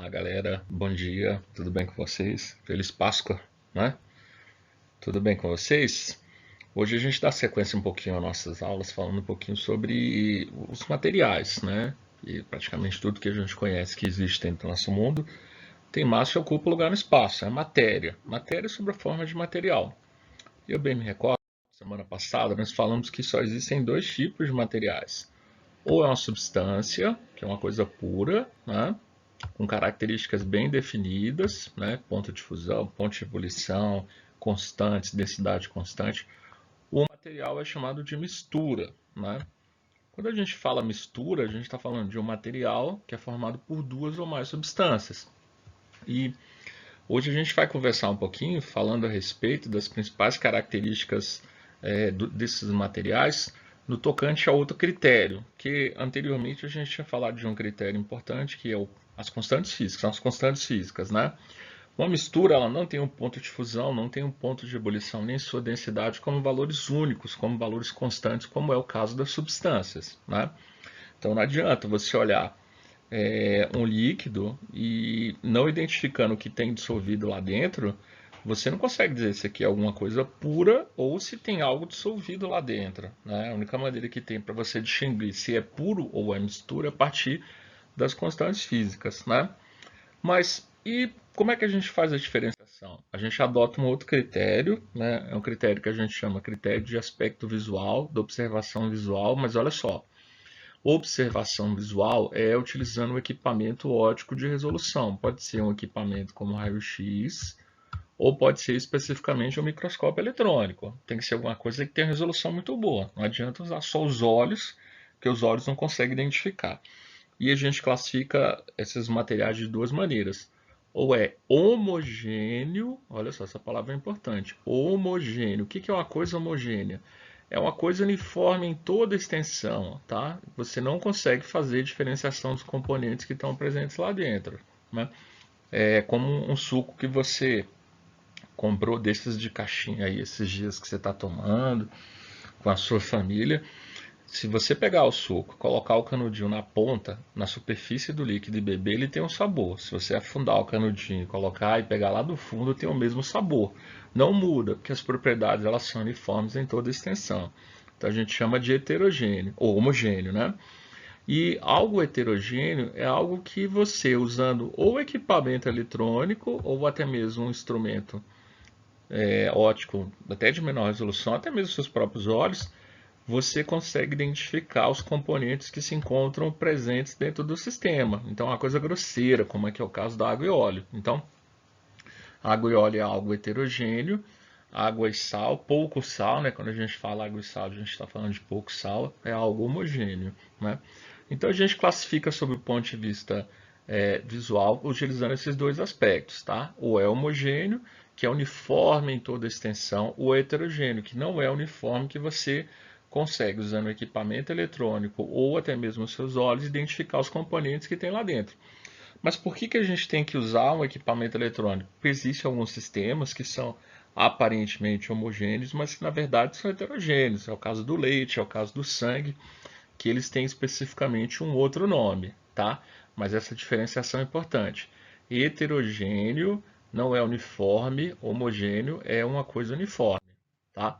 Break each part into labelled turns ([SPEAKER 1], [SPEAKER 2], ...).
[SPEAKER 1] Olá, galera. Bom dia. Tudo bem com vocês? Feliz Páscoa, né? Tudo bem com vocês? Hoje a gente dá sequência um pouquinho às nossas aulas, falando um pouquinho sobre os materiais, né? E praticamente tudo que a gente conhece que existe dentro do nosso mundo tem massa e ocupa lugar no espaço. É matéria. Matéria sob a forma de material. Eu bem me recordo, semana passada nós falamos que só existem dois tipos de materiais. Ou é uma substância, que é uma coisa pura, né? Com características bem definidas, né? Ponto de fusão, ponto de ebulição, constantes, densidade constante. O material é chamado de mistura, né? Quando a gente fala mistura, a gente está falando de um material que é formado por duas ou mais substâncias. E hoje a gente vai conversar um pouquinho falando a respeito das principais características desses materiais no tocante a outro critério, que anteriormente a gente tinha falado de um critério importante, que é as constantes físicas, são as constantes físicas, né? Uma mistura ela não tem um ponto de fusão, não tem um ponto de ebulição, nem sua densidade como valores únicos, como valores constantes, como é o caso das substâncias, né? Então não adianta você olhar um líquido e não identificando o que tem dissolvido lá dentro, você não consegue dizer se aqui é alguma coisa pura ou se tem algo dissolvido lá dentro, né? A única maneira que tem para você distinguir se é puro ou é mistura é a partir das constantes físicas, né? Mas e como é que a gente faz a diferenciação? A gente adota um outro critério, né? É um critério que a gente chama critério de aspecto visual, da observação visual, mas olha só, observação visual é utilizando um equipamento óptico de resolução. Pode ser um equipamento como raio-x, ou pode ser especificamente um microscópio eletrônico. Tem que ser alguma coisa que tenha resolução muito boa. Não adianta usar só os olhos, que os olhos não conseguem identificar. E a gente classifica esses materiais de duas maneiras. Ou é homogêneo, olha só, essa palavra é importante. Homogêneo. O que é uma coisa homogênea? É uma coisa uniforme em toda a extensão, tá? Você não consegue fazer diferenciação dos componentes que estão presentes lá dentro, né? É como um suco que você comprou desses de caixinha aí esses dias que você está tomando com a sua família. Se você pegar o suco, colocar o canudinho na ponta, na superfície do líquido e beber, ele tem um sabor. Se você afundar o canudinho, colocar e pegar lá do fundo, tem o mesmo sabor. Não muda, porque as propriedades elas são uniformes em toda a extensão. Então a gente chama de heterogêneo, ou homogêneo, né? E algo heterogêneo é algo que você, usando ou equipamento eletrônico, ou até mesmo um instrumento óptico, até de menor resolução, até mesmo seus próprios olhos, você consegue identificar os componentes que se encontram presentes dentro do sistema. Então, é uma coisa grosseira, como é que é o caso da água e óleo. Então, água e óleo é algo heterogêneo, água e sal, pouco sal, né? Quando a gente fala água e sal, a gente está falando de pouco sal, é algo homogêneo, né? Então, a gente classifica sob o ponto de vista visual, utilizando esses dois aspectos, tá? O é homogêneo, que é uniforme em toda a extensão, o heterogêneo, que não é uniforme, que você consegue, usando o equipamento eletrônico ou até mesmo os seus olhos, identificar os componentes que tem lá dentro. Mas por que a gente tem que usar um equipamento eletrônico? Porque existem alguns sistemas que são aparentemente homogêneos, mas que na verdade são heterogêneos. É o caso do leite, é o caso do sangue, que eles têm especificamente um outro nome, tá? Mas essa diferenciação é importante. Heterogêneo não é uniforme, homogêneo é uma coisa uniforme, tá?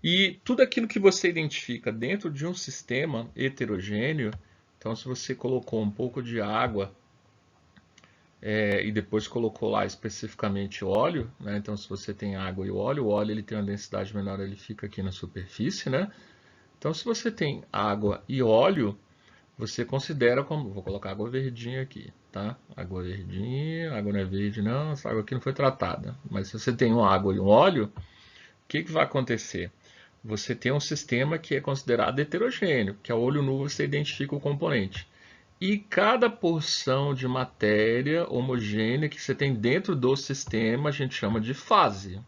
[SPEAKER 1] E tudo aquilo que você identifica dentro de um sistema heterogêneo, então se você colocou um pouco de água e depois colocou lá especificamente óleo, né? Então se você tem água e o óleo ele tem uma densidade menor, ele fica aqui na superfície, né? Então se você tem água e óleo, você considera como, vou colocar água verdinha aqui, tá? Água verdinha, água não é verde não, essa água aqui não foi tratada. Mas se você tem uma água e um óleo, o que vai acontecer? Você tem um sistema que é considerado heterogêneo, que a olho nu você identifica o componente. E cada porção de matéria homogênea que você tem dentro do sistema a gente chama de fase,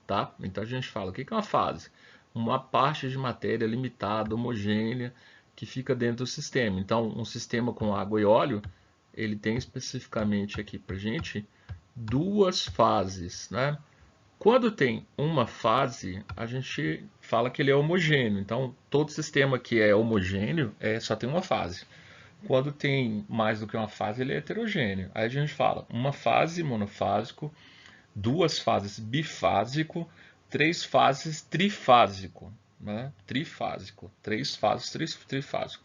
[SPEAKER 1] tá? Então a gente fala, o que é uma fase? Uma parte de matéria limitada, homogênea, que fica dentro do sistema. Então, um sistema com água e óleo, ele tem especificamente aqui para gente duas fases, né? Quando tem uma fase, a gente fala que ele é homogêneo. Então, todo sistema que é homogêneo só tem uma fase. Quando tem mais do que uma fase, ele é heterogêneo. Aí a gente fala uma fase monofásico, duas fases bifásico, três fases trifásico, né? Trifásico, três fases trifásico.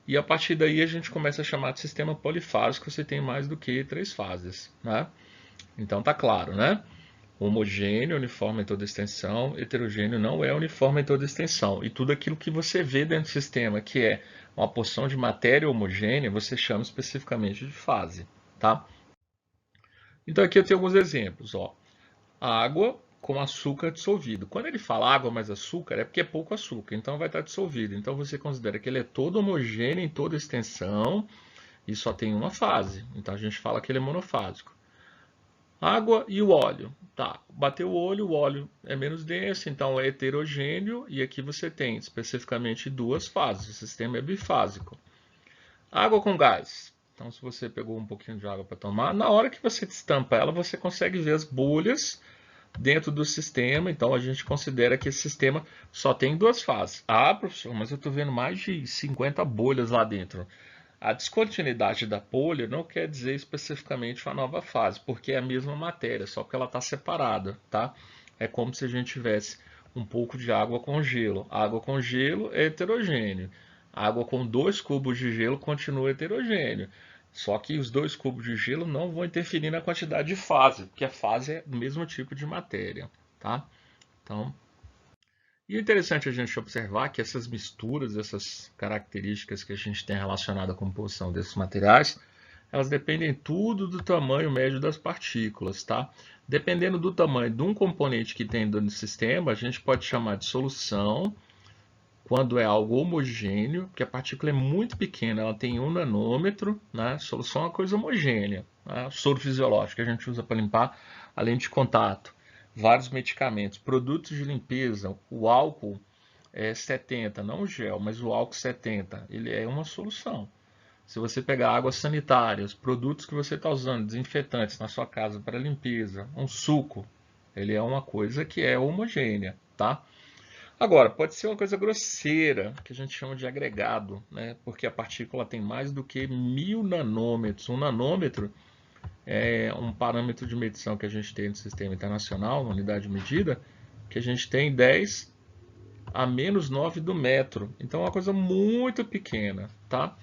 [SPEAKER 1] E a partir daí a gente começa a chamar de sistema polifásico se tem mais do que três fases, né? Então tá claro, né? Homogêneo, uniforme em toda extensão, heterogêneo não é uniforme em toda extensão. E tudo aquilo que você vê dentro do sistema, que é uma porção de matéria homogênea, você chama especificamente de fase, tá? Então aqui eu tenho alguns exemplos, ó. Água com açúcar dissolvido. Quando ele fala água mais açúcar, é porque é pouco açúcar, então vai estar dissolvido. Então você considera que ele é todo homogêneo em toda extensão e só tem uma fase. Então a gente fala que ele é monofásico. Água e o óleo. Tá, bateu o óleo é menos denso, então é heterogêneo, e aqui você tem especificamente duas fases, o sistema é bifásico. Água com gás. Então, se você pegou um pouquinho de água para tomar, na hora que você destampa ela, você consegue ver as bolhas dentro do sistema, então a gente considera que esse sistema só tem duas fases. Ah, professor, mas eu estou vendo mais de 50 bolhas lá dentro. A descontinuidade da bolha não quer dizer especificamente uma nova fase, porque é a mesma matéria, só que ela está separada, tá? É como se a gente tivesse um pouco de água com gelo. Água com gelo é heterogêneo. Água com 2 cubos de gelo continua heterogêneo. Só que os 2 cubos de gelo não vão interferir na quantidade de fase, porque a fase é o mesmo tipo de matéria, tá? Então, e é interessante a gente observar que essas misturas, essas características que a gente tem relacionada à composição desses materiais, elas dependem tudo do tamanho médio das partículas, tá? Dependendo do tamanho de um componente que tem dentro do sistema, a gente pode chamar de solução, quando é algo homogêneo, porque a partícula é muito pequena, ela tem 1 nanômetro, né? Solução é uma coisa homogênea, né? Soro fisiológico que a gente usa para limpar a lente de contato, vários medicamentos, produtos de limpeza, o álcool é 70, não o gel, mas o álcool 70, ele é uma solução. Se você pegar águas sanitárias, produtos que você está usando, desinfetantes na sua casa para limpeza, um suco, ele é uma coisa que é homogênea, tá? Agora, pode ser uma coisa grosseira, que a gente chama de agregado, né? Porque a partícula tem mais do que 1000 nanômetros. Um nanômetro é um parâmetro de medição que a gente tem no sistema internacional, uma unidade de medida, que a gente tem 10 a menos 9 do metro. Então é uma coisa muito pequena, tá?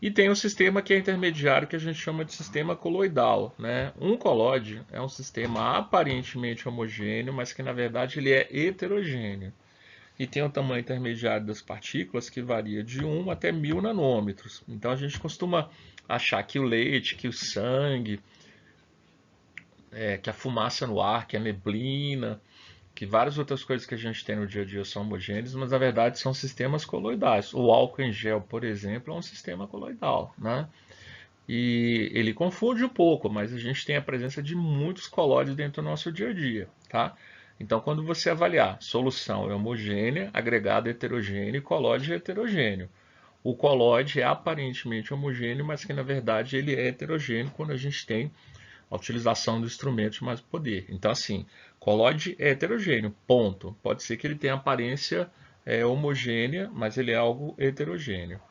[SPEAKER 1] E tem um sistema que é intermediário que a gente chama de sistema coloidal, né? Um colóide é um sistema aparentemente homogêneo, mas que na verdade ele é heterogêneo. E tem o tamanho intermediário das partículas que varia de 1 até 1000 nanômetros. Então a gente costuma achar que o leite, que o sangue, que a fumaça no ar, que a neblina, que várias outras coisas que a gente tem no dia a dia são homogêneas, mas na verdade são sistemas coloidais. O álcool em gel, por exemplo, é um sistema coloidal, né? E ele confunde um pouco, mas a gente tem a presença de muitos colóides dentro do nosso dia a dia, tá? Então, quando você avaliar solução é homogênea, agregado heterogêneo e colóide é heterogêneo. O colóide é aparentemente homogêneo, mas que na verdade ele é heterogêneo quando a gente tem a utilização do instrumento de mais poder. Então, assim, colóide é heterogêneo, ponto. Pode ser que ele tenha aparência homogênea, mas ele é algo heterogêneo.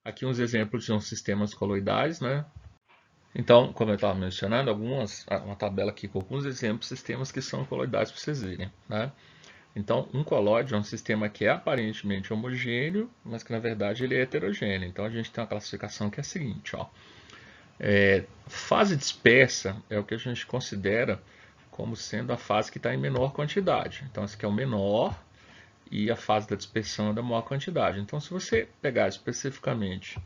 [SPEAKER 1] Aqui uns exemplos de uns sistemas coloidais, né? Então, como eu estava mencionando, uma tabela aqui com alguns exemplos de sistemas que são coloidais para vocês verem, né? Então, um colóide é um sistema que é aparentemente homogêneo, mas que na verdade ele é heterogêneo. Então, a gente tem uma classificação que é a seguinte, ó. Fase dispersa é o que a gente considera como sendo a fase que está em menor quantidade. Então, esse aqui é o menor e a fase da dispersão é da maior quantidade. Então, se você pegar especificamente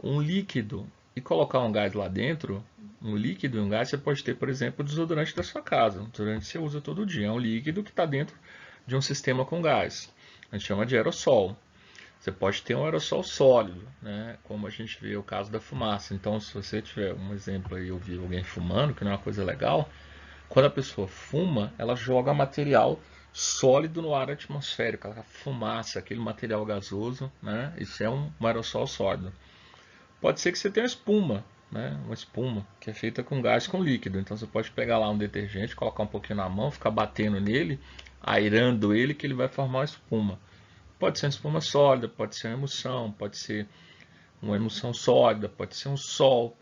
[SPEAKER 1] um líquido e colocar um gás lá dentro, um líquido e um gás, você pode ter, por exemplo, o desodorante da sua casa. O desodorante você usa todo dia. É um líquido que está dentro de um sistema com gás. A gente chama de aerossol. Você pode ter um aerossol sólido, né? Como a gente vê o caso da fumaça. Então, se você tiver um exemplo aí, eu vi alguém fumando, que não é uma coisa legal, quando a pessoa fuma, ela joga material sólido no ar atmosférico, aquela fumaça, aquele material gasoso, né? Isso é um aerossol sólido. Pode ser que você tenha espuma, né? Uma espuma que é feita com gás com líquido. Então você pode pegar lá um detergente, colocar um pouquinho na mão, ficar batendo nele, airando ele, que ele vai formar uma espuma. Pode ser uma espuma sólida, pode ser uma emulsão, pode ser uma emulsão sólida, pode ser um sol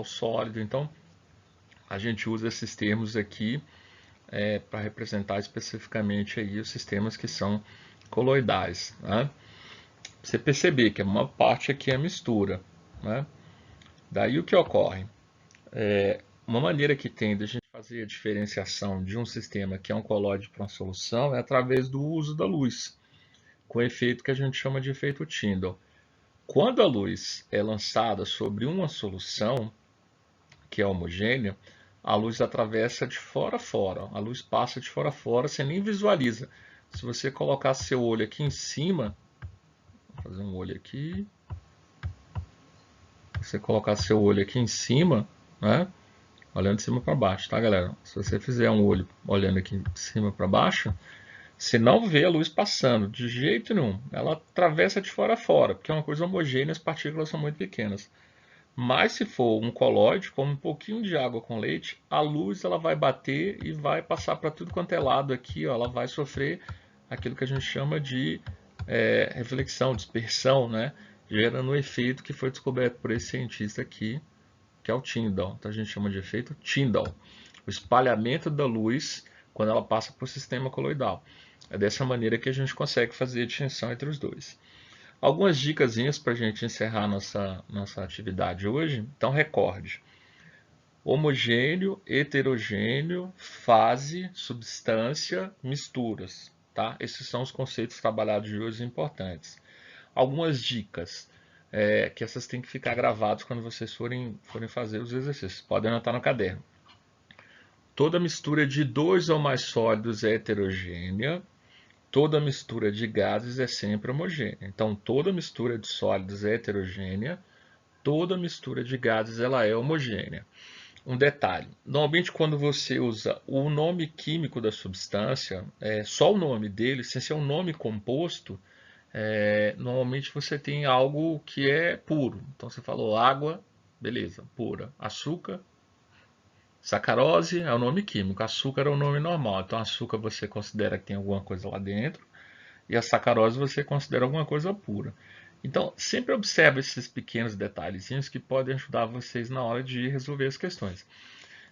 [SPEAKER 1] sólido. Então, a gente usa esses termos aqui para representar especificamente aí os sistemas que são coloidais, né? Você perceber que uma parte aqui é mistura, né? Daí o que ocorre? Uma maneira que tem de a gente fazer a diferenciação de um sistema que é um colóide para uma solução é através do uso da luz, com o efeito que a gente chama de efeito Tyndall. Quando a luz é lançada sobre uma solução que é homogênea, a luz atravessa de fora a fora, a luz passa de fora a fora, você nem visualiza. Se você colocar seu olho aqui em cima, vou fazer um olho aqui, se você colocar seu olho aqui em cima, né, olhando de cima para baixo, tá, galera? Se você fizer um olho olhando aqui de cima para baixo, você não vê a luz passando, de jeito nenhum. Ela atravessa de fora a fora, porque é uma coisa homogênea, as partículas são muito pequenas. Mas se for um colóide, como um pouquinho de água com leite, a luz ela vai bater e vai passar para tudo quanto é lado aqui, ó, ela vai sofrer aquilo que a gente chama de reflexão, dispersão, né? Gerando um efeito que foi descoberto por esse cientista aqui, que é o Tyndall. Então a gente chama de efeito Tyndall. O espalhamento da luz quando ela passa por sistema coloidal. É dessa maneira que a gente consegue fazer a distinção entre os dois. Algumas dicasinhas para a gente encerrar nossa atividade hoje. Então recorde: homogêneo, heterogêneo, fase, substância, misturas. Tá? Esses são os conceitos trabalhados de hoje importantes. Algumas dicas que essas têm que ficar gravadas quando vocês forem fazer os exercícios. Podem anotar no caderno. Toda mistura de dois ou mais sólidos é heterogênea. Toda mistura de gases é sempre homogênea. Então, toda mistura de sólidos é heterogênea. Toda mistura de gases ela é homogênea. Um detalhe: normalmente quando você usa o nome químico da substância, só o nome dele, sem ser um nome composto, normalmente você tem algo que é puro. Então você falou água, beleza, pura. Açúcar, sacarose é o nome químico, açúcar é o nome normal. Então açúcar você considera que tem alguma coisa lá dentro e a sacarose você considera alguma coisa pura. Então sempre observe esses pequenos detalhezinhos que podem ajudar vocês na hora de resolver as questões.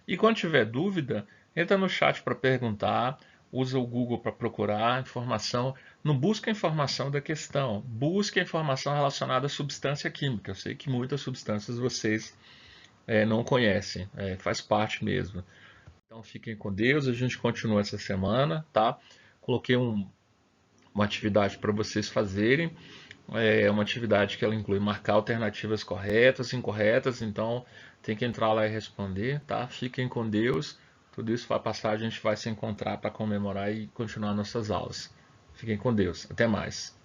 [SPEAKER 1] E quando tiver dúvida, entra no chat para perguntar, usa o Google para procurar informação. Não busca a informação da questão, busca a informação relacionada à substância química. Eu sei que muitas substâncias vocês não conhecem, faz parte mesmo. Então fiquem com Deus, a gente continua essa semana, tá? Coloquei uma atividade para vocês fazerem. É uma atividade que ela inclui marcar alternativas corretas, incorretas, então tem que entrar lá e responder, tá? Fiquem com Deus, tudo isso vai passar, a gente vai se encontrar para comemorar e continuar nossas aulas. Fiquem com Deus, até mais.